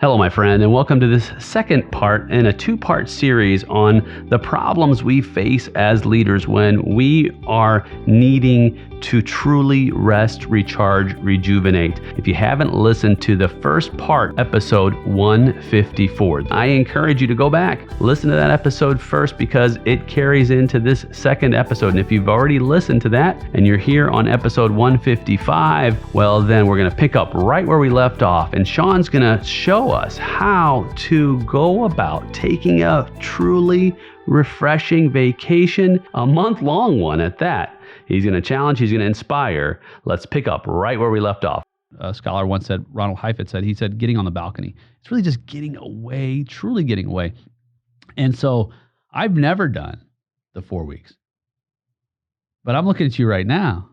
Hello, my friend, and welcome to this second part in a two-part series on the problems we face as leaders when we are needing to truly rest, recharge, rejuvenate. If you haven't listened to the first part, episode 154, I encourage you to go back, listen to that episode first because it carries into this second episode. And if you've already listened to that and you're here on episode 155, well, then we're going to pick up right where we left off. And Shaun's going to show us how to go about taking a truly refreshing vacation, a month-long one at that. He's going to challenge, he's going to inspire. Let's pick up right where we left off. A scholar once said, Ronald Heifetz said, he said, getting on the balcony. It's really just getting away, truly getting away. And so I've never done the 4 weeks. But I'm looking at you right now,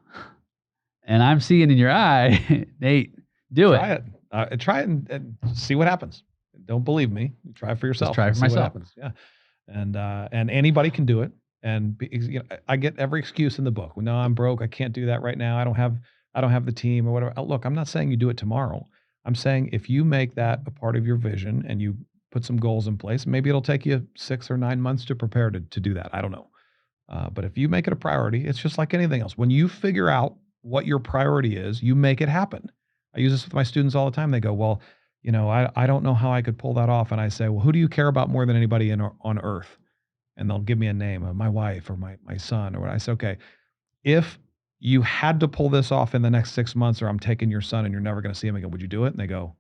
and I'm seeing in your eye, Nate, Try it. Try it and see what happens. Don't believe me. Try it for yourself. Just try it for see myself. What happens. Yeah. And anybody can do it. And I get every excuse in the book. No, I'm broke. I can't do that right now. I don't have the team or whatever. Look, I'm not saying you do it tomorrow. I'm saying if you make that a part of your vision and you put some goals in place, maybe it'll take you 6 or 9 months to prepare to do that. I don't know. But if you make it a priority, it's just like anything else. When you figure out what your priority is, you make it happen. I use this with my students all the time. They go, well, I don't know how I could pull that off. And I say, well, who do you care about more than anybody on earth? And they'll give me a name of my wife or my son or what. I say, okay, if you had to pull this off in the next 6 months, or I'm taking your son and you're never going to see him again, would you do it? And they go,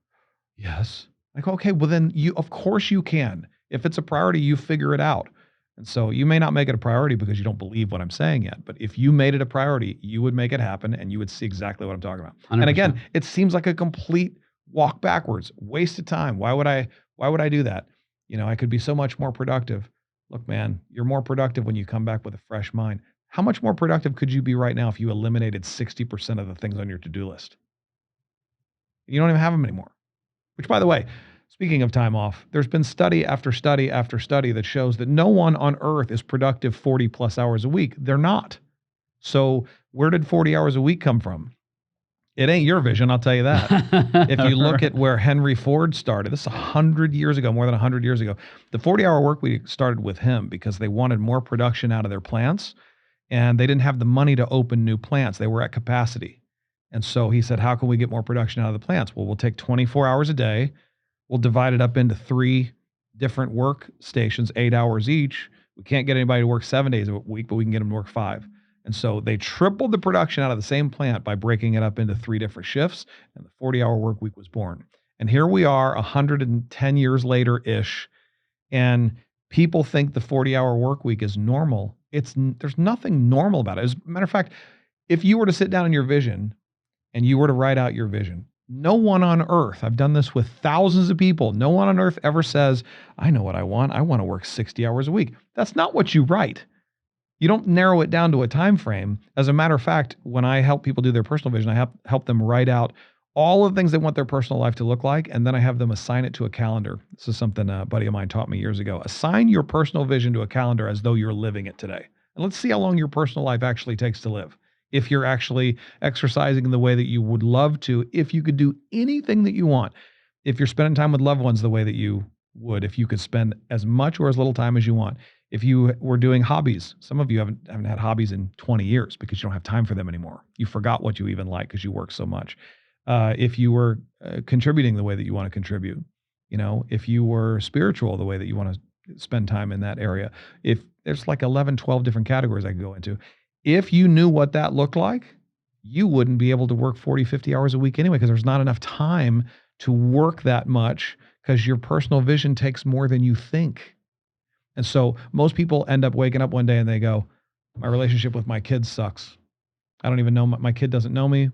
yes. I go, okay, well then of course you can. If it's a priority, you figure it out. And so you may not make it a priority because you don't believe what I'm saying yet, but if you made it a priority, you would make it happen and you would see exactly what I'm talking about. 100%. And again, it seems like a complete walk backwards, waste of time. Why would I do that? I could be so much more productive. Look, man, you're more productive when you come back with a fresh mind. How much more productive could you be right now if you eliminated 60% of the things on your to-do list? You don't even have them anymore. Which, by the way, speaking of time off, there's been study after study after study that shows that no one on earth is productive 40 plus hours a week. They're not. So where did 40 hours a week come from? It ain't your vision, I'll tell you that. If you look at where Henry Ford started, this is 100 years ago, more than 100 years ago, the 40-hour work week started with him because they wanted more production out of their plants, and they didn't have the money to open new plants. They were at capacity. And so he said, how can we get more production out of the plants? Well, we'll take 24 hours a day. We'll divide it up into 3 different work stations, 8 hours each. We can't get anybody to work 7 days a week, but we can get them to work 5. And so they tripled the production out of the same plant by breaking it up into 3 different shifts, and the 40-hour work week was born. And here we are 110 years later-ish, and people think the 40-hour work week is normal. There's nothing normal about it. As a matter of fact, if you were to sit down in your vision and you were to write out your vision, no one on earth, I've done this with thousands of people, no one on earth ever says, I know what I want. I want to work 60 hours a week. That's not what you write. You don't narrow it down to a time frame. As a matter of fact, when I help people do their personal vision, I help them write out all of the things they want their personal life to look like, and then I have them assign it to a calendar. This is something a buddy of mine taught me years ago. Assign your personal vision to a calendar as though you're living it today. And let's see how long your personal life actually takes to live. If you're actually exercising in the way that you would love to, if you could do anything that you want, if you're spending time with loved ones the way that you would, if you could spend as much or as little time as you want, if you were doing hobbies, some of you haven't had hobbies in 20 years because you don't have time for them anymore. You forgot what you even like because you work so much. If you were contributing the way that you want to contribute, if you were spiritual the way that you want to spend time in that area, if there's like 11, 12 different categories I could go into. If you knew what that looked like, you wouldn't be able to work 40, 50 hours a week anyway because there's not enough time to work that much because your personal vision takes more than you think. And so most people end up waking up one day and they go, my relationship with my kids sucks. I don't even know, my kid doesn't know me.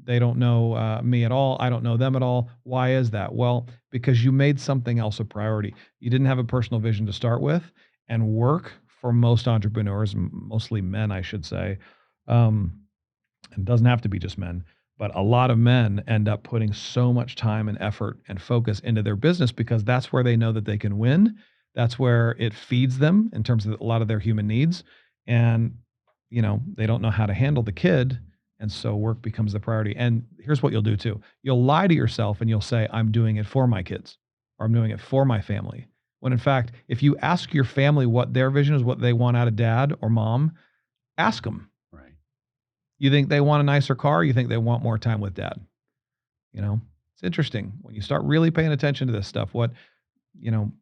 They don't know me at all. I don't know them at all. Why is that? Well, because you made something else a priority. You didn't have a personal vision to start with, and work for most entrepreneurs, mostly men, I should say, it doesn't have to be just men, but a lot of men end up putting so much time and effort and focus into their business because that's where they know that they can win. That's where it feeds them in terms of a lot of their human needs. And, they don't know how to handle the kid. And so work becomes the priority. And here's what you'll do too. You'll lie to yourself and you'll say, I'm doing it for my kids. or I'm doing it for my family. When in fact, if you ask your family what their vision is, what they want out of dad or mom, ask them. Right. You think they want a nicer car? You think they want more time with dad? You know, it's interesting when you start really paying attention to this stuff. What, you know,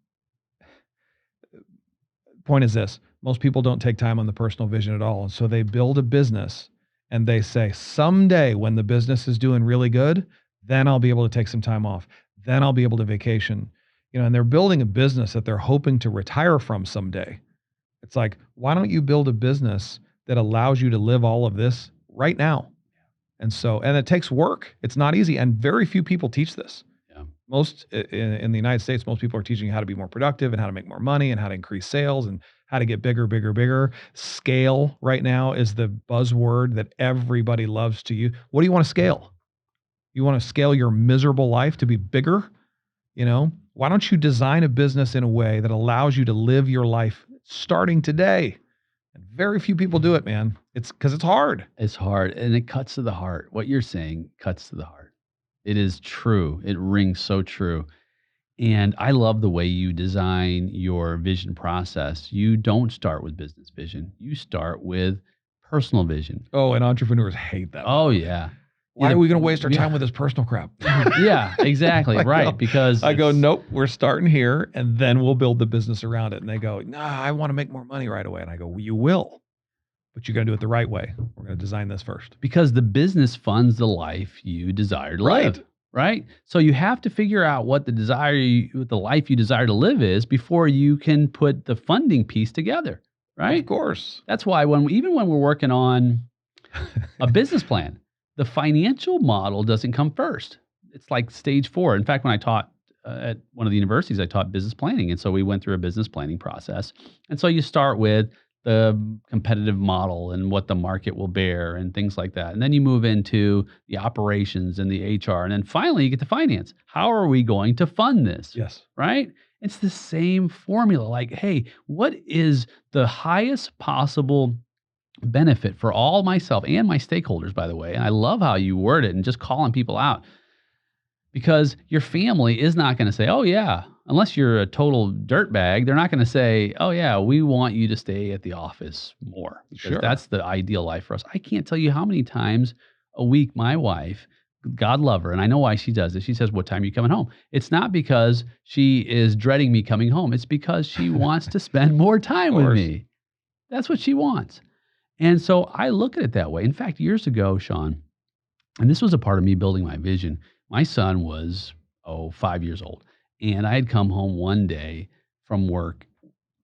point is this: most people don't take time on the personal vision at all. And so they build a business and they say, someday when the business is doing really good, then I'll be able to take some time off. Then I'll be able to vacation. You know, and they're building a business that they're hoping to retire from someday. It's like, why don't you build a business that allows you to live all of this right now? And it takes work. It's not easy. And very few people teach this. Yeah. Most in the United States, most people are teaching you how to be more productive and how to make more money and how to increase sales and how to get bigger, bigger, bigger. Scale right now is the buzzword that everybody loves to use. What do you want to scale? You want to scale your miserable life to be bigger? You know, why don't you design a business in a way that allows you to live your life starting today? And very few people do it, man. It's because it's hard. It's hard, and it cuts to the heart. What you're saying cuts to the heart. It is true. It rings so true. And I love the way you design your vision process. You don't start with business vision. You start with personal vision. Oh, and entrepreneurs hate that. Oh, yeah. Why are we going to waste our time with this personal crap? Yeah, exactly. Right. Because I go, nope, we're starting here and then we'll build the business around it. And they go, nah, I want to make more money right away. And I go, well, you will, but you're going to do it the right way. We're going to design this first. Because the business funds the life you desire to live. Right. So you have to figure out what the life you desire to live is before you can put the funding piece together. Right. Of course. That's why even when we're working on a business plan, the financial model doesn't come first. It's like stage 4. In fact, when I taught at one of the universities, I taught business planning. And so we went through a business planning process. And so you start with the competitive model and what the market will bear and things like that. And then you move into the operations and the HR. And then finally you get to finance. How are we going to fund this? Yes. Right? It's the same formula. Like, hey, what is the highest possible benefit for all myself and my stakeholders, by the way? And I love how you word it and just calling people out, because your family is not going to say, oh yeah, unless you're a total dirtbag, they're not going to say, oh yeah, we want you to stay at the office more, because Sure. that's the ideal life for us. I can't tell you how many times a week my wife, God love her, and I know why she does it. She says, what time are you coming home? It's not because she is dreading me coming home. It's because she wants to spend more time with me. That's what she wants. And so I look at it that way. In fact, years ago, Shaun, and this was a part of me building my vision, my son was, 5 years old. And I had come home one day from work,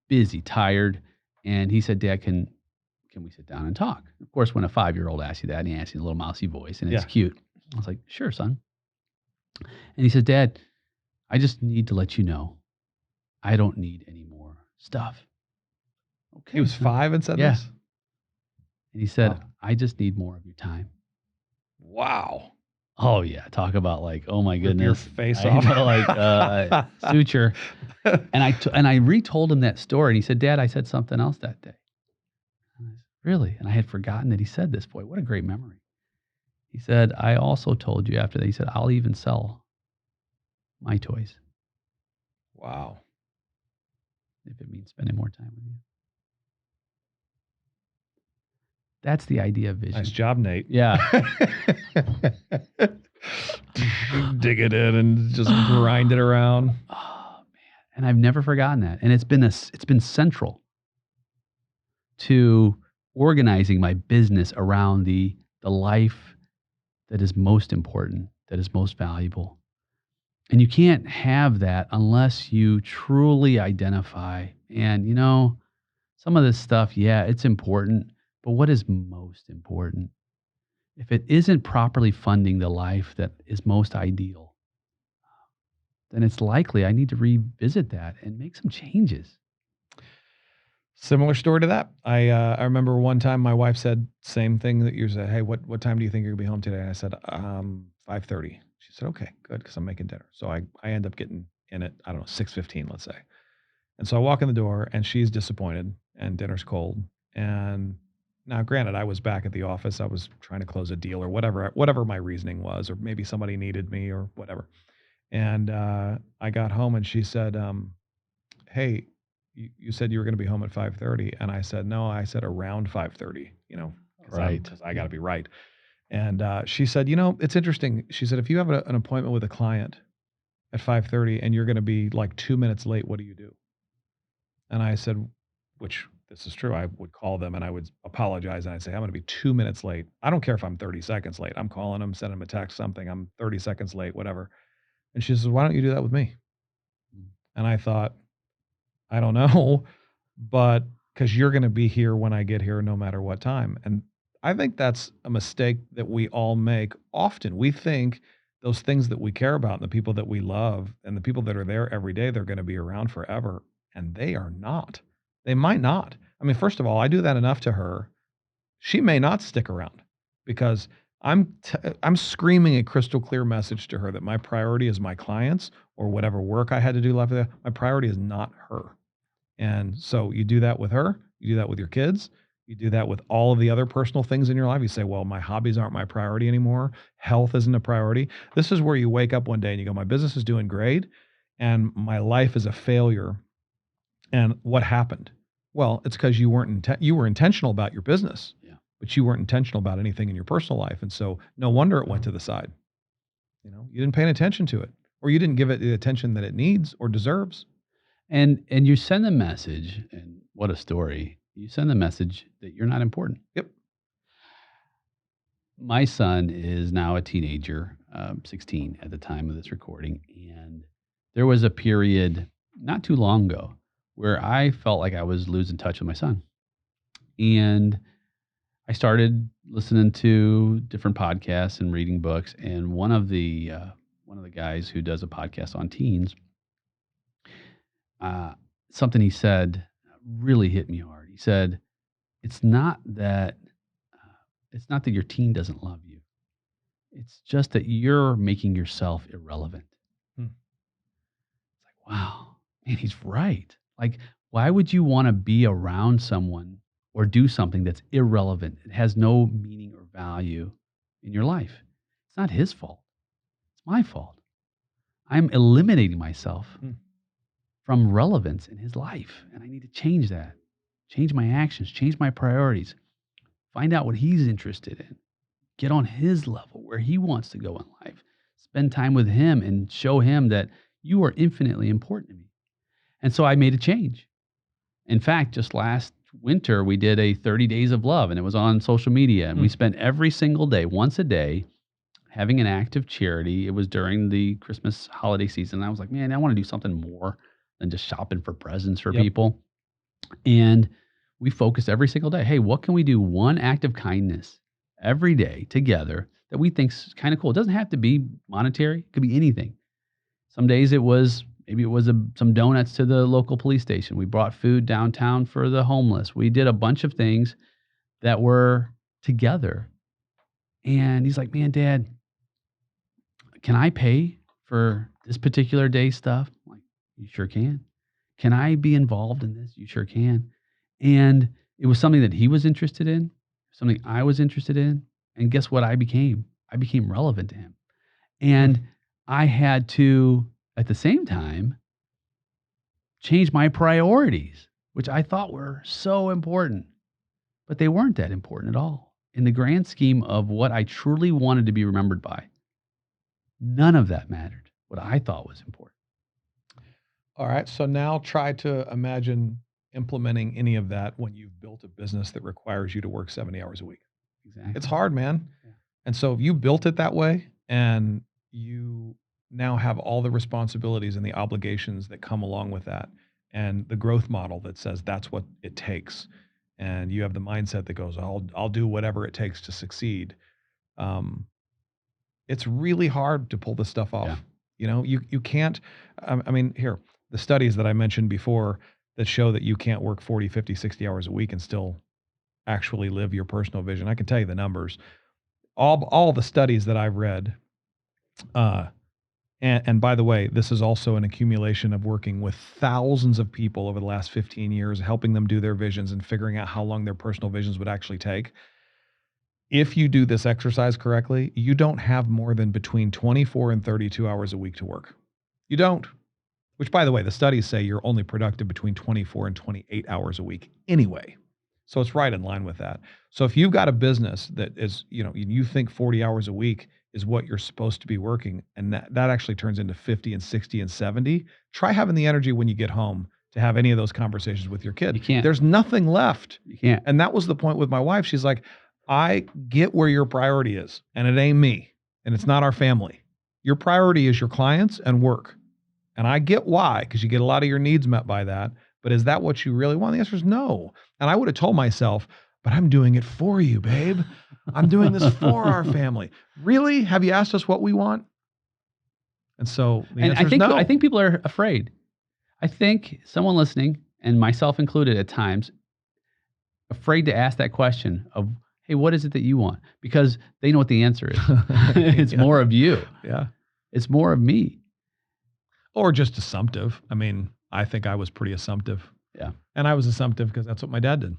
busy, tired. And he said, Dad, can we sit down and talk? Of course, when a 5-year-old asks you that, and he asks you in a little mousy voice, and it's cute. I was like, sure, son. And he said, Dad, I just need to let you know, I don't need any more stuff. Okay. He was 5 and said this? And he said, Wow. I just need more of your time. Wow. Oh yeah, talk about like, oh my Rip goodness, your face I off. know, like suture. And I retold him that story, and he said, Dad, I said something else that day. And I said, really? And I had forgotten that he said this. Boy, what a great memory. He said, I also told you after that. He said, I'll even sell my toys Wow. if it means spending more time with you. That's the idea of vision. Nice job, Nate. Yeah. Dig it in and just grind it around. Oh man, and I've never forgotten that, and it's been central to organizing my business around the life that is most important, that is most valuable. And you can't have that unless you truly identify. And you know, some of this stuff, yeah, it's important, but what is most important? If it isn't properly funding the life that is most ideal, then it's likely I need to revisit that and make some changes. Similar story to that. I remember one time my wife said same thing that you said. Hey, what time do you think you're gonna be home today? And I said 5:30. She said, okay, good, because I'm making dinner. So I end up getting in at, I don't know, 6:15, let's say. And so I walk in the door and she's disappointed and dinner's cold. And now, granted, I was back at the office. I was trying to close a deal or whatever my reasoning was, or maybe somebody needed me or whatever. And I got home and she said, hey, you said you were going to be home at 5:30. And I said, no, I said around 5:30, Right. because I got to be right. And she said, it's interesting. She said, if you have an appointment with a client at 5:30 and you're going to be like 2 minutes late, what do you do? And I said, which this is true. I would call them and I would apologize and I'd say, I'm going to be 2 minutes late. I don't care if I'm 30 seconds late. I'm calling them, sending them a text, something. I'm 30 seconds late, whatever. And she says, why don't you do that with me? And I thought, I don't know, but because you're going to be here when I get here no matter what time. And I think that's a mistake that we all make often. We think those things that we care about and the people that we love and the people that are there every day, they're going to be around forever. And they are not. They might not. I mean, first of all, I do that enough to her. She may not stick around because I'm screaming a crystal clear message to her that my priority is my clients or whatever work I had to do left there. My priority is not her. And so you do that with her, you do that with your kids, you do that with all of the other personal things in your life. You say, well, my hobbies aren't my priority anymore. Health isn't a priority. This is where you wake up one day and you go, my business is doing great and my life is a failure. And what happened? Well, it's because you were intentional about your business, Yeah. but you weren't intentional about anything in your personal life. And so no wonder it went to the side. You didn't pay any attention to it, or you didn't give it the attention that it needs or deserves. And you send the message, and what a story. You send the message that you're not important. Yep. My son is now a teenager, 16 at the time of this recording. And there was a period not too long ago where I felt like I was losing touch with my son. And I started listening to different podcasts and reading books. And one of the guys who does a podcast on teens, something he said really hit me hard. He said, "It's not that your teen doesn't love you. It's just that you're making yourself irrelevant." Hmm. It's like, wow, man, he's right. Like, why would you want to be around someone or do something that's irrelevant? It has no meaning or value in your life. It's not his fault. It's my fault. I'm eliminating myself from relevance in his life. And I need to change that, change my actions, change my priorities, find out what he's interested in, get on his level where he wants to go in life, spend time with him and show him that you are infinitely important to me. And so I made a change. In fact, just last winter, we did a 30 days of love and it was on social media. And we spent every single day, once a day, having an act of charity. It was during the Christmas holiday season. And I was like, man, I want to do something more than just shopping for presents for people. And we focused every single day. Hey, what can we do? One act of kindness every day together that we think's kind of cool. It doesn't have to be monetary. It could be anything. Some days maybe it was some donuts to the local police station. We brought food downtown for the homeless. We did a bunch of things that were together. And he's like, man, Dad, can I pay for this particular day's stuff? I'm like, you sure can. Can I be involved in this? You sure can. And it was something that he was interested in, something I was interested in. And guess what I became? I became relevant to him. And I had to, at the same time, change my priorities, which I thought were so important, but they weren't that important at all. In the grand scheme of what I truly wanted to be remembered by, none of that mattered, what I thought was important. All right. So now try to imagine implementing any of that when you've built a business that requires you to work 70 hours a week. Exactly. It's hard, man. Yeah. And so if you built it that way and you now have all the responsibilities and the obligations that come along with that and the growth model that says that's what it takes, and you have the mindset that goes, I'll do whatever it takes to succeed. It's really hard to pull this stuff off. Yeah. You can't, I mean, here, the studies that I mentioned before that show that you can't work 40, 50, 60 hours a week and still actually live your personal vision. I can tell you the numbers. All the studies that I've read, and by the way, this is also an accumulation of working with thousands of people over the last 15 years, helping them do their visions and figuring out how long their personal visions would actually take. If you do this exercise correctly, you don't have more than between 24 and 32 hours a week to work. You don't. Which, by the way, the studies say you're only productive between 24 and 28 hours a week anyway. So it's right in line with that. So if you've got a business that is, you think 40 hours a week is what you're supposed to be working, and that actually turns into 50 and 60 and 70, try having the energy when you get home to have any of those conversations with your kid. You can't. There's nothing left. You can't. And that was the point with my wife. She's like, I get where your priority is, and it ain't me, and it's not our family. Your priority is your clients and work. And I get why, because you get a lot of your needs met by that. But is that what you really want? The answer is no. And I would have told myself, but I'm doing it for you, babe. I'm doing this for our family. Really? Have you asked us what we want? And so the answer is no. I think people are afraid. I think someone listening, and myself included at times, afraid to ask that question of, hey, what is it that you want? Because they know what the answer is. It's more of you. Yeah. It's more of me. Or just assumptive. I mean, I think I was pretty assumptive. Yeah. And I was assumptive because that's what my dad did.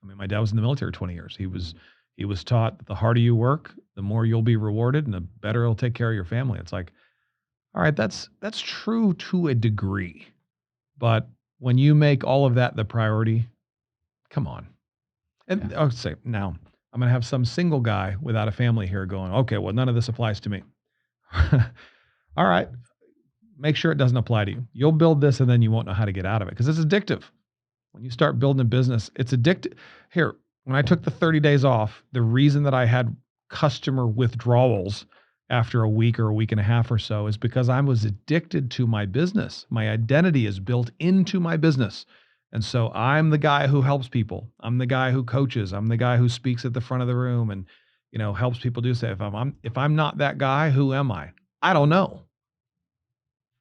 I mean, my dad was in the military 20 years. He was taught that the harder you work, the more you'll be rewarded and the better it'll take care of your family. It's like, all right, that's true to a degree. But when you make all of that the priority, come on. And I'll say, now, I'm going to have some single guy without a family here going, okay, well, none of this applies to me. All right. Make sure it doesn't apply to you. You'll build this and then you won't know how to get out of it because it's addictive. When you start building a business, it's addictive. Here, when I took the 30 days off, the reason that I had customer withdrawals after a week or a week and a half or so is because I was addicted to my business. My identity is built into my business. And so I'm the guy who helps people. I'm the guy who coaches. I'm the guy who speaks at the front of the room and, helps people do stuff. If I'm not that guy, who am I? I don't know.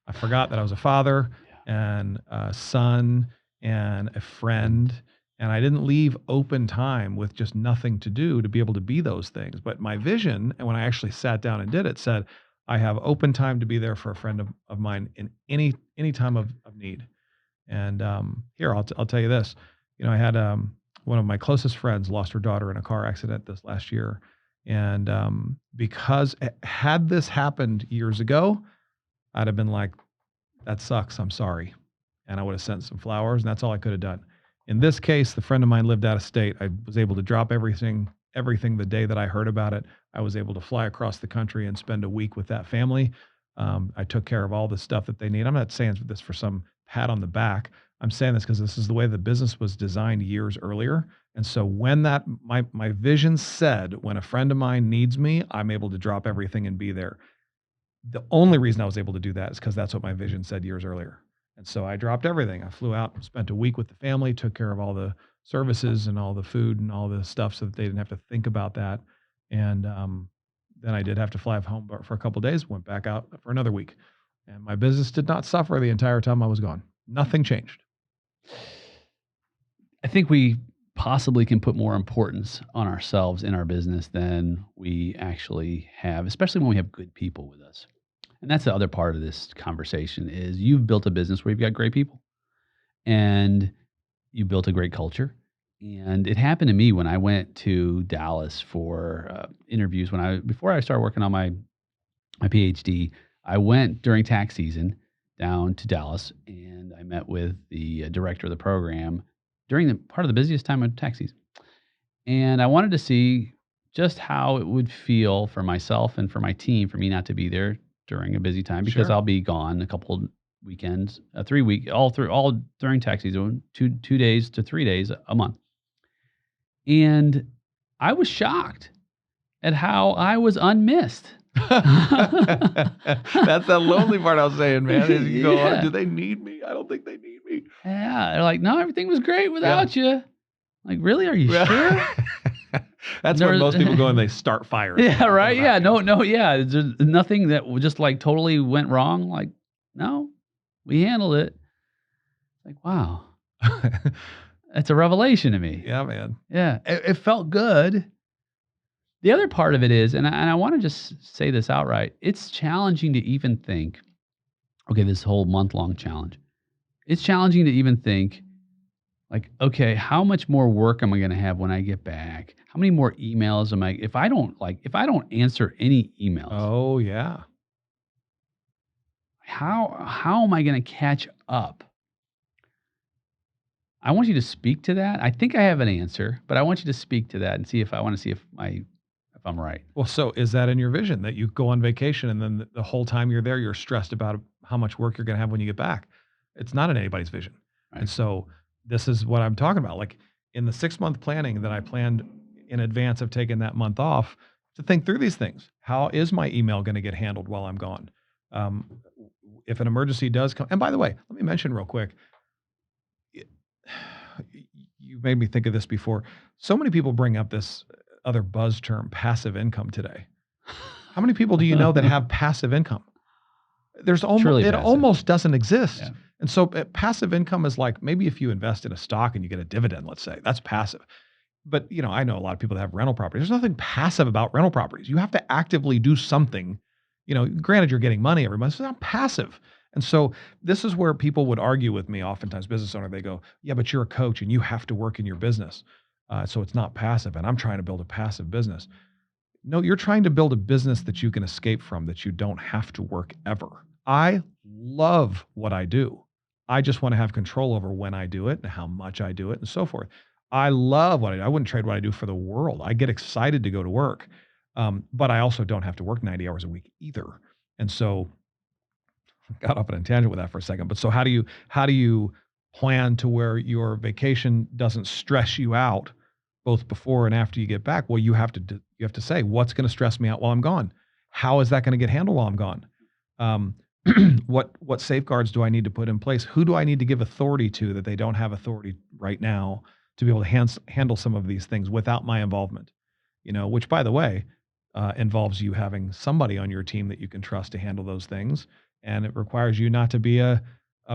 I forgot that I was a father and a son and a friend, and I didn't leave open time with just nothing to do to be able to be those things. But my vision, and when I actually sat down and did it, said, I have open time to be there for a friend of mine in any time of need. And here, I'll tell you this. I had one of my closest friends lost her daughter in a car accident this last year. And because had this happened years ago, I'd have been like, that sucks. I'm sorry. And I would have sent some flowers, and that's all I could have done. In this case, the friend of mine lived out of state. I was able to drop everything the day that I heard about it. I was able to fly across the country and spend a week with that family. I took care of all the stuff that they need. I'm not saying this for some pat on the back. I'm saying this because this is the way the business was designed years earlier. And so when my vision said, when a friend of mine needs me, I'm able to drop everything and be there. The only reason I was able to do that is because that's what my vision said years earlier. And so I dropped everything. I flew out, spent a week with the family, took care of all the services and all the food and all the stuff so that they didn't have to think about that. And then I did have to fly home for a couple of days, went back out for another week. And my business did not suffer the entire time I was gone. Nothing changed. I think we possibly can put more importance on ourselves in our business than we actually have, especially when we have good people with us. And that's the other part of this conversation is you've built a business where you've got great people and you built a great culture. And it happened to me when I went to Dallas for interviews. Before I started working on my PhD, I went during tax season down to Dallas and I met with the director of the program during the part of the busiest time of tax season. And I wanted to see just how it would feel for myself and for my team for me not to be there during a busy time because I'll be gone a couple of weekends, 3 week, all during tax season, 2 days to 3 days a month. And I was shocked at how I was unmissed. That's the lonely part I was saying, man. Is you go, oh, do they need me? I don't think they need me. Yeah. They're like, no, everything was great without you. Like, really? Are you sure? That's when most people go and they start fires. Yeah, right. Yeah. No. Yeah. There's nothing that just like totally went wrong. Like, no, we handled it. Like, wow. It's a revelation to me. Yeah, man. Yeah. It felt good. The other part of it is, and I want to just say this outright, it's challenging to even think, okay, this whole month-long challenge, it's challenging to even think, like, okay, how much more work am I going to have when I get back? How many more emails am I, if I don't answer any emails. Oh, yeah. how am I going to catch up? I want you to speak to that. I think I have an answer, but I want you to speak to that and see if I'm right. Well, so is that in your vision that you go on vacation and then the whole time you're there, you're stressed about how much work you're going to have when you get back? It's not in anybody's vision. Right. And so this is what I'm talking about. Like in the 6-month planning that I planned in advance of taking that month off, to think through these things. How is my email going to get handled while I'm gone? If an emergency does come, and by the way, let me mention real quick, you made me think of this before. So many people bring up this other buzz term, passive income today. How many people do you know that have passive income? There's almost, it almost doesn't exist. Yeah. And so passive income is like, maybe if you invest in a stock and you get a dividend, let's say, that's passive. But I know a lot of people that have rental properties. There's nothing passive about rental properties. You have to actively do something. Granted, you're getting money every month. So it's not passive. And so this is where people would argue with me, oftentimes business owner, they go, yeah, but you're a coach and you have to work in your business. So it's not passive. And I'm trying to build a passive business. No, you're trying to build a business that you can escape from, that you don't have to work ever. I love what I do. I just want to have control over when I do it and how much I do it and so forth. I love what I do. I wouldn't trade what I do for the world. I get excited to go to work. But I also don't have to work 90 hours a week either. And so I got off on a tangent with that for a second. But so how do you plan to where your vacation doesn't stress you out both before and after you get back? Well, you have to say, what's going to stress me out while I'm gone? How is that going to get handled while I'm gone? What safeguards do I need to put in place? Who do I need to give authority to that they don't have authority right now to be able to handle some of these things without my involvement? Which, by the way, involves you having somebody on your team that you can trust to handle those things. And it requires you not to be a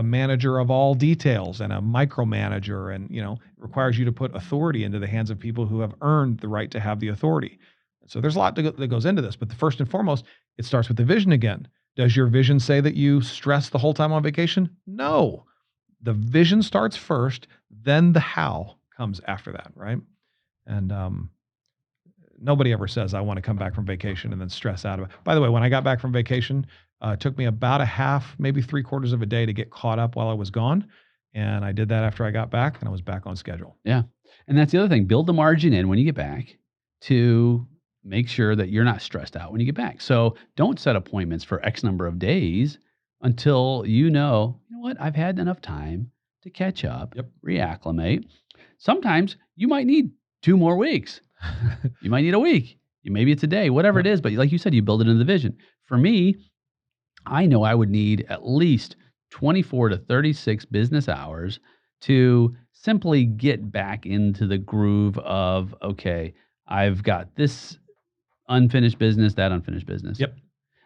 manager of all details and a micromanager. And, it requires you to put authority into the hands of people who have earned the right to have the authority. So there's a lot that goes into this. But first and foremost, it starts with the vision again. Does your vision say that you stress the whole time on vacation? No. The vision starts first, then the how comes after that, right? And nobody ever says, I want to come back from vacation and then stress out of it. By the way, when I got back from vacation, it took me about a half, maybe 3/4 of a day to get caught up while I was gone. And I did that after I got back, and I was back on schedule. Yeah. And that's the other thing. Build the margin in when you get back to make sure that you're not stressed out when you get back. So don't set appointments for X number of days until you know what, I've had enough time to catch up, reacclimate. Sometimes you might need 2 more weeks. You might need a week. Maybe it's a day, whatever it is. But like you said, you build it into the vision. For me, I know I would need at least 24 to 36 business hours to simply get back into the groove of, okay, I've got this unfinished business, that unfinished business. Yep.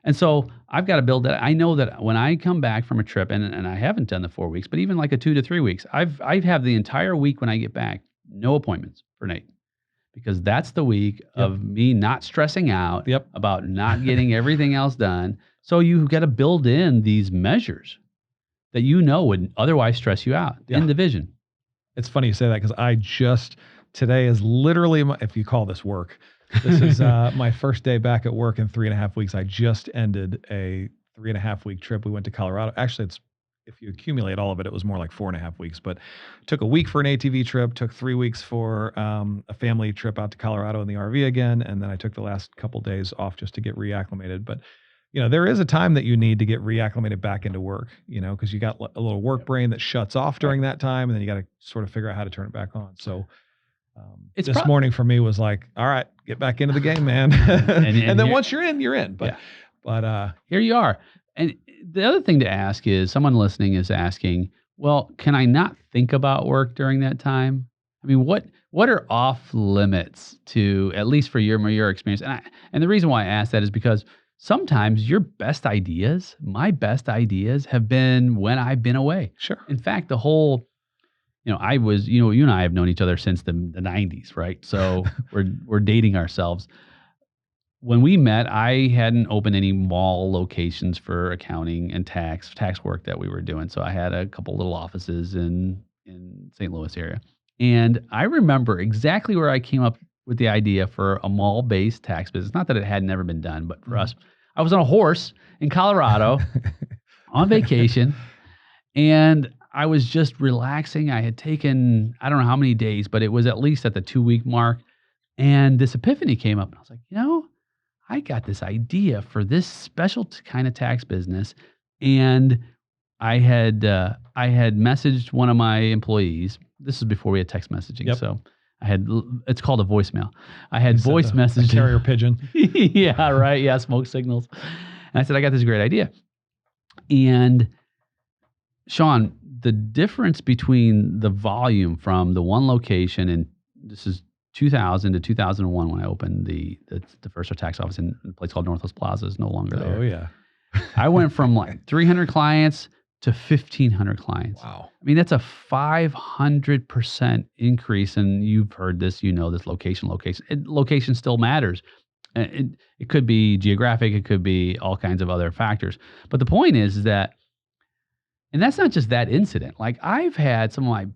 And so I've got to build that. I know that when I come back from a trip, and I haven't done the 4 weeks, but even like a 2 to 3 weeks, I have the entire week when I get back, no appointments for Nate. Because that's the week of me not stressing out about not getting everything else done. So you've got to build in these measures that would otherwise stress you out in the vision. It's funny you say that because today is literally, if you call this work, this is my first day back at work in 3.5 weeks. I just ended a 3.5 week trip. We went to Colorado. Actually, if you accumulate all of it, it was more like 4.5 weeks, but took a week for an ATV trip, took 3 weeks for a family trip out to Colorado in the RV again. And then I took the last couple days off just to get reacclimated. But, there is a time that you need to get reacclimated back into work, because you got a little work brain that shuts off during that time. And then you got to sort of figure out how to turn it back on. So this morning for me was like, all right, get back into the game, man. and then once you're in, you're in. But here you are. And the other thing to ask is, someone listening is asking, well, can I not think about work during that time? I mean, what are off limits to, at least for your experience? And the reason why I ask that is because sometimes your best ideas, my best ideas, have been when I've been away. Sure. In fact, the whole, you and I have known each other since the 90s, right? So we're dating ourselves. When we met, I hadn't opened any mall locations for accounting and tax work that we were doing. So I had a couple little offices in St. Louis area. And I remember exactly where I came up with the idea for a mall-based tax business. Not that it had never been done, but for us, I was on a horse in Colorado on vacation, and I was just relaxing. I had taken, I don't know how many days, but it was at least at the 2-week mark. And this epiphany came up. And I was like, I got this idea for this special kind of tax business. And I had messaged one of my employees. This is before we had text messaging. Yep. So it's called a voicemail. I had voice a message. carrier pigeon. Yeah, right. Yeah, smoke signals. And I said, I got this great idea. And Shaun, the difference between the volume from the one location, and this is 2000 to 2001 when I opened the first tax office in a place called Northwest Plaza, is no longer there. Oh, yeah. I went from like 300 clients to 1,500 clients. Wow. I mean, that's a 500% increase. And you've heard this, this location. Location still matters. It could be geographic. It could be all kinds of other factors. But the point is that, and that's not just that incident. Like, I've had some of my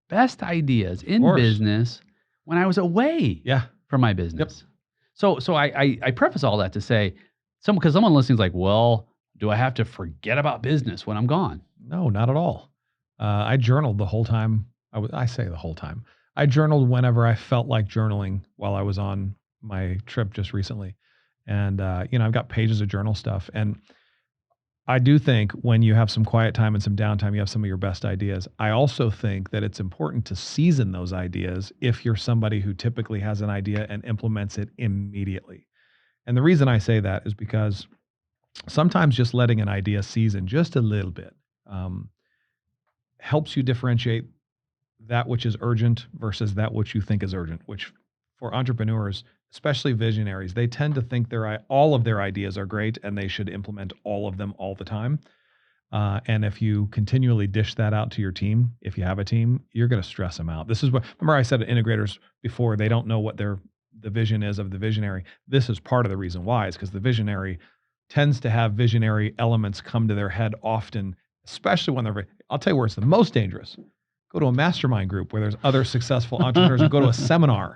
best ideas in business when I was away from my business. Yep. So I preface all that to say, because someone listening is like, well, do I have to forget about business when I'm gone? No, not at all. I journaled the whole time. I say the whole time. I journaled whenever I felt like journaling while I was on my trip just recently. And, I've got pages of journal stuff. And I do think when you have some quiet time and some downtime, you have some of your best ideas. I also think that it's important to season those ideas if you're somebody who typically has an idea and implements it immediately. And the reason I say that is because sometimes just letting an idea season just a little bit helps you differentiate that which is urgent versus that which you think is urgent, which for entrepreneurs, especially visionaries, they tend to think all of their ideas are great and they should implement all of them all the time. And if you continually dish that out to your team, if you have a team, you're going to stress them out. This is what, remember I said to integrators before, they don't know what the vision is of the visionary. This is part of the reason why, is because the visionary tends to have visionary elements come to their head often, especially when I'll tell you where it's the most dangerous. Go to a mastermind group where there's other successful entrepreneurs, or go to a seminar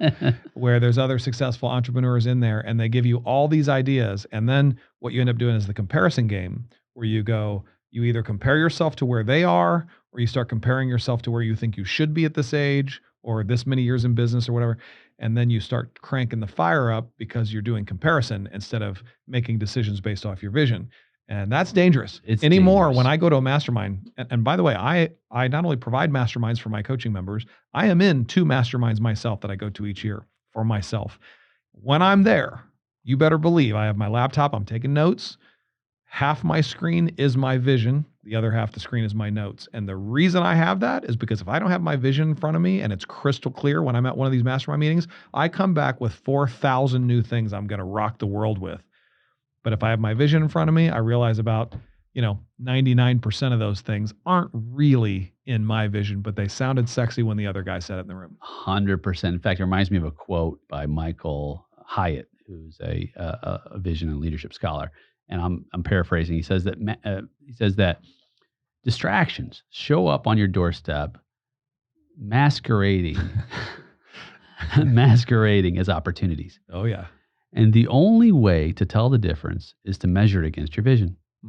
where there's other successful entrepreneurs in there, and they give you all these ideas. And then what you end up doing is the comparison game, where you either compare yourself to where they are, or you start comparing yourself to where you think you should be at this age, or this many years in business or whatever. And then you start cranking the fire up because you're doing comparison instead of making decisions based off your vision. And that's dangerous. It's anymore dangerous. When I go to a mastermind, and by the way, I not only provide masterminds for my coaching members, I am in 2 masterminds myself that I go to each year for myself. When I'm there, you better believe I have my laptop, I'm taking notes. Half my screen is my vision. The other half of the screen is my notes. And the reason I have that is because if I don't have my vision in front of me and it's crystal clear when I'm at one of these mastermind meetings, I come back with 4,000 new things I'm going to rock the world with. But if I have my vision in front of me, I realize about, 99% of those things aren't really in my vision, but they sounded sexy when the other guy said it in the room. 100%. In fact, it reminds me of a quote by Michael Hyatt, who's a vision and leadership scholar. And I'm paraphrasing. He says that distractions show up on your doorstep, masquerading as opportunities. Oh yeah. And the only way to tell the difference is to measure it against your vision. I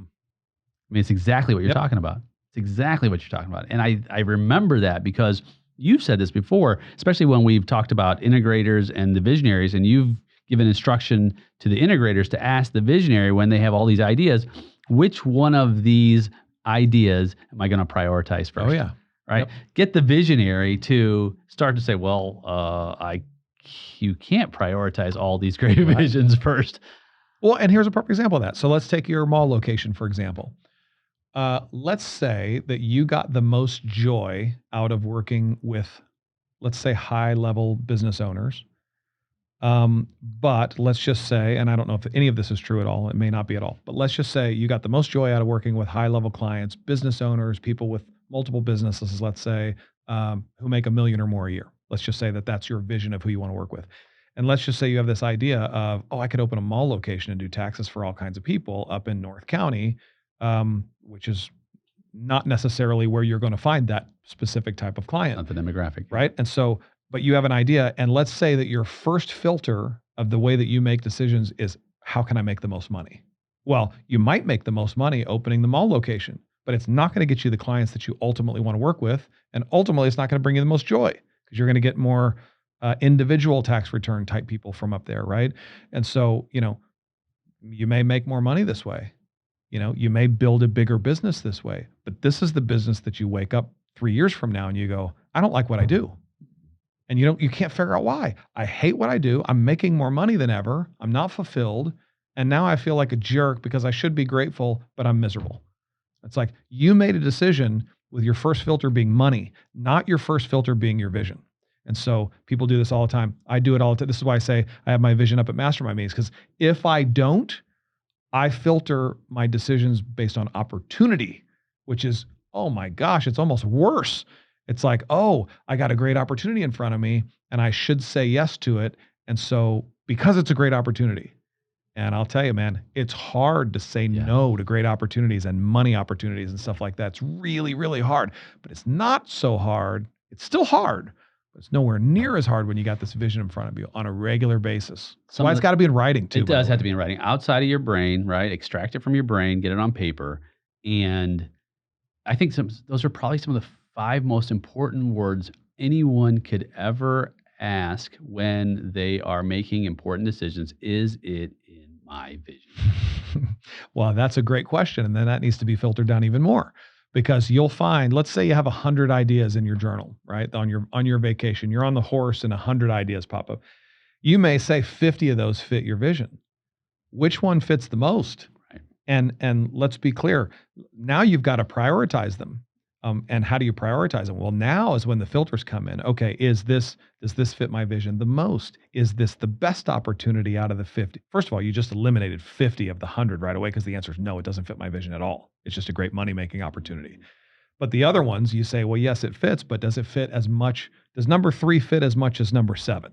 mean, it's exactly what you're talking about. It's exactly what you're talking about. And I remember that because you've said this before, especially when we've talked about integrators and the visionaries, and you've given instruction to the integrators to ask the visionary when they have all these ideas, which one of these ideas am I going to prioritize first? Oh, yeah. Right? Yep. Get the visionary to start to say, well, you can't prioritize all these great visions first. Well, and here's a perfect example of that. So let's take your mall location, for example. Let's say that you got the most joy out of working with, let's say, high-level business owners. But let's just say, and I don't know if any of this is true at all, it may not be at all, but let's just say you got the most joy out of working with high-level clients, business owners, people with multiple businesses, let's say, who make $1 million or more a year. Let's just say that that's your vision of who you want to work with. And let's just say you have this idea of, I could open a mall location and do taxes for all kinds of people up in North County, which is not necessarily where you're going to find that specific type of client. Not the demographic. Right? And so, but you have an idea, and let's say that your first filter of the way that you make decisions is, how can I make the most money? Well, you might make the most money opening the mall location, but it's not going to get you the clients that you ultimately want to work with. And ultimately, it's not going to bring you the most joy because you're going to get more individual tax return type people from up there, right? And so, you may make more money this way. You may build a bigger business this way, but this is the business that you wake up 3 years from now and you go, I don't like what I do. And you can't figure out why. I hate what I do. I'm making more money than ever. I'm not fulfilled. And now I feel like a jerk because I should be grateful, but I'm miserable. It's like you made a decision with your first filter being money, not your first filter being your vision. And so people do this all the time. I do it all the time. This is why I say I have my vision up at mastermind meetings, because if I don't, I filter my decisions based on opportunity, which is, oh my gosh, it's almost worse. It's like, oh, I got a great opportunity in front of me and I should say yes to it. And so because it's a great opportunity, and I'll tell you, man, it's hard to say no to great opportunities and money opportunities and stuff like that. It's really, really hard, but it's not so hard. It's still hard, but it's nowhere near as hard when you got this vision in front of you on a regular basis. That's why it's got to be in writing too. It does have to be in writing, outside of your brain, right? Extract it from your brain, get it on paper. And I think those are probably some of the 5 most important words anyone could ever ask when they are making important decisions. Is it in my vision? Well, that's a great question. And then that needs to be filtered down even more, because you'll find, let's say you have 100 ideas in your journal, right? On your vacation, you're on the horse and 100 ideas pop up. You may say 50 of those fit your vision. Which one fits the most? Right. And let's be clear. Now you've got to prioritize them. And how do you prioritize them? Well, now is when the filters come in. Okay, does this fit my vision the most? Is this the best opportunity out of the 50? First of all, you just eliminated 50 of the 100 right away, because the answer is no, it doesn't fit my vision at all. It's just a great money-making opportunity. But the other ones, you say, well, yes, it fits, but does it fit as much? Does number 3 fit as much as number 7?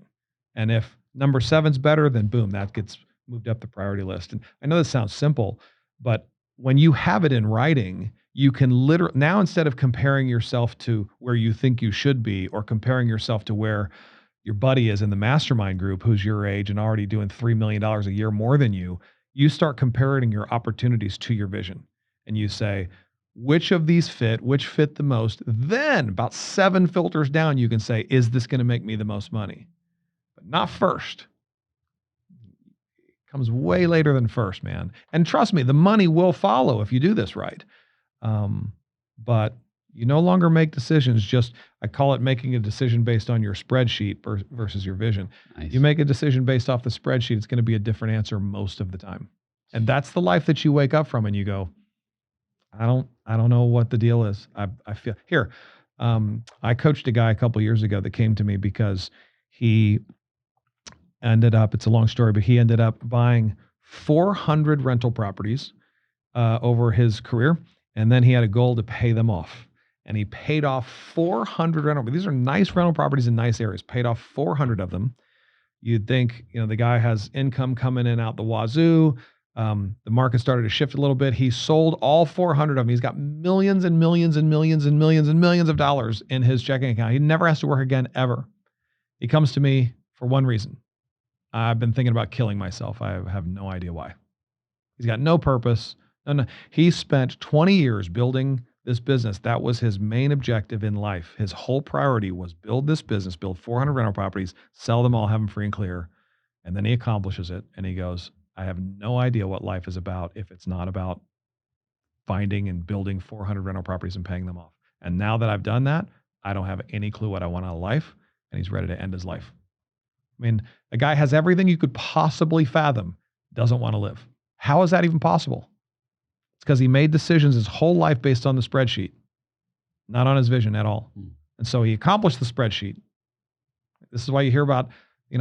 And if number 7's better, then boom, that gets moved up the priority list. And I know this sounds simple, but when you have it in writing, you can literally, now instead of comparing yourself to where you think you should be, or comparing yourself to where your buddy is in the mastermind group who's your age and already doing $3 million a year more than you, you start comparing your opportunities to your vision. And you say, which of these which fit the most? Then about 7 filters down, you can say, is this going to make me the most money? But not first. It comes way later than first, man. And trust me, the money will follow if you do this right. But you no longer make decisions I call it making a decision based on your spreadsheet versus your vision. Nice. You make a decision based off the spreadsheet, it's going to be a different answer most of the time. And that's the life that you wake up from and you go, I don't know what the deal is. I feel here. I coached a guy a couple years ago that came to me because he ended up, it's a long story, but he ended up buying 400 rental properties over his career. And then he had a goal to pay them off. And he paid off 400 rental. These are nice rental properties in nice areas. Paid off 400 of them. You'd think, the guy has income coming in out the wazoo. The market started to shift a little bit. He sold all 400 of them. He's got millions and millions and millions and millions and millions of dollars in his checking account. He never has to work again, ever. He comes to me for one reason. I've been thinking about killing myself. I have no idea why. He's got no purpose. No. He spent 20 years building this business. That was his main objective in life. His whole priority was build this business, build 400 rental properties, sell them all, have them free and clear. And then he accomplishes it. And he goes, I have no idea what life is about if it's not about finding and building 400 rental properties and paying them off. And now that I've done that, I don't have any clue what I want out of life. And he's ready to end his life. I mean, a guy has everything you could possibly fathom, doesn't want to live. How is that even possible? It's because he made decisions his whole life based on the spreadsheet, not on his vision at all. And so he accomplished the spreadsheet. This is why you hear about,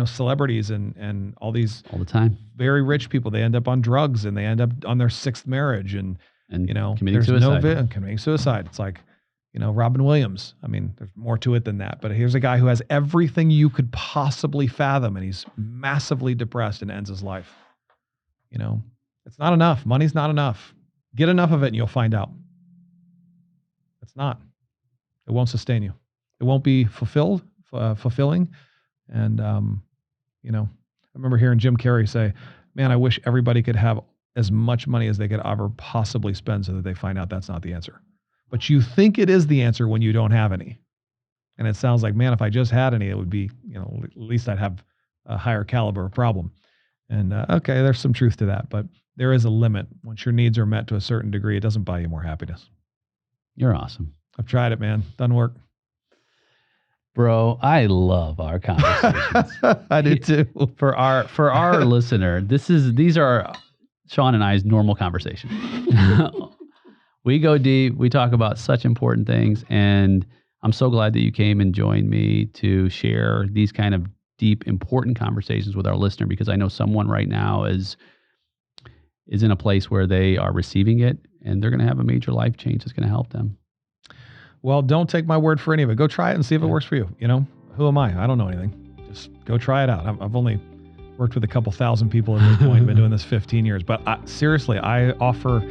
celebrities and all these all the time, very rich people. They end up on drugs and they end up on their 6th marriage and committing suicide. Committing suicide. It's like, Robin Williams. I mean, there's more to it than that. But here's a guy who has everything you could possibly fathom, and he's massively depressed and ends his life. It's not enough. Money's not enough. Get enough of it and you'll find out. It's not. It won't sustain you. It won't be fulfilling. And, I remember hearing Jim Carrey say, man, I wish everybody could have as much money as they could ever possibly spend so that they find out that's not the answer. but you think it is the answer when you don't have any. And it sounds like, man, if I just had any, it would be, at least I'd have a higher caliber of problem. And okay, there's some truth to that, but there is a limit. Once your needs are met to a certain degree, it doesn't buy you more happiness. You're awesome. I've tried it, man. Doesn't work. Bro, I love our conversations. I do too. For our listener, these are Shaun and I's normal conversations. We go deep. We talk about such important things, and I'm so glad that you came and joined me to share these kind of deep, important conversations with our listener, because I know someone right now is in a place where they are receiving it, and they're going to have a major life change that's going to help them. Well, don't take my word for any of it. Go try it and see if it works for you. Who am I? I don't know anything. Just go try it out. I've only worked with a couple thousand people at this point, been doing this 15 years. But seriously, I offer